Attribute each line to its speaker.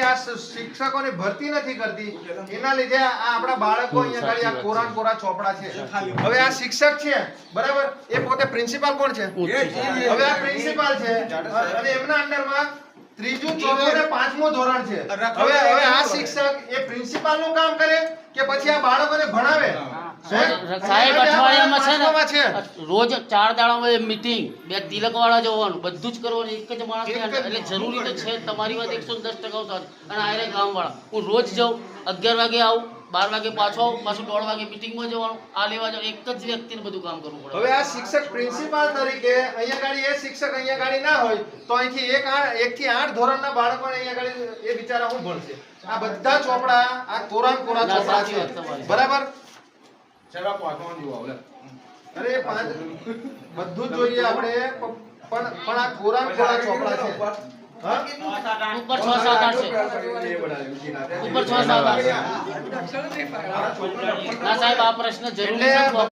Speaker 1: આ શિક્ષકોની ભરતી નથી કરતી એના લીધે આ આપણા બાળકો અહીંયા ખાલી આ કોરાન કોરા ચોપડા છે. હવે આ શિક્ષક છે બરાબર, એ પોતે પ્રિન્સિપાલ કોણ છે? હવે આ પ્રિન્સિપાલ છે અને એમના અંડરમાં ત્રીજું ચોથું અને પાંચમું ધોરણ છે. હવે આ શિક્ષક એ પ્રિન્સિપાલ નું કામ કરે કે પછી આ બાળકોને ભણાવે?
Speaker 2: સાહેબ અઠવાડિયામાં છે ને રોજ 4 દાડામાં મીટિંગ, 2 તિલક વાળા જવાનું, બધું જ કરવાનું એક જ માણસ એટલે જરૂરી તો છે. તમારી વાત 110% સાચી. અને આયરે ગામ વાળા હું રોજ જાઉં, 11 વાગે આવું, 12 વાગે પાછો આવું, પાછું 1:30 વાગે મીટિંગમાં જવાનું, આ લેવા જવાનું, એક જ વ્યક્તિને બધું કામ કરવું પડે.
Speaker 1: હવે આ શિક્ષક પ્રિન્સિપાલ તરીકે અહીંયા ગાડી એ શિક્ષક અહીંયા ગાડી ના હોય તો અહીંથી 1 થી 8 ધોરણના બાળકોને અહીંયા ગાડી એ બિચારા હું ભણશે? આ બધા ચોપડા આ કોરાન કોરા ચોપડા છે બરાબર. અરે બધું જ જોઈએ આપણે, પણ આ કોરાન કોરા ચોપડા છે.
Speaker 2: ઉપર 6-7-8 છે, ઉપર 6-7-8 ના સાહેબ આ પ્રશ્ન જરૂરી છે.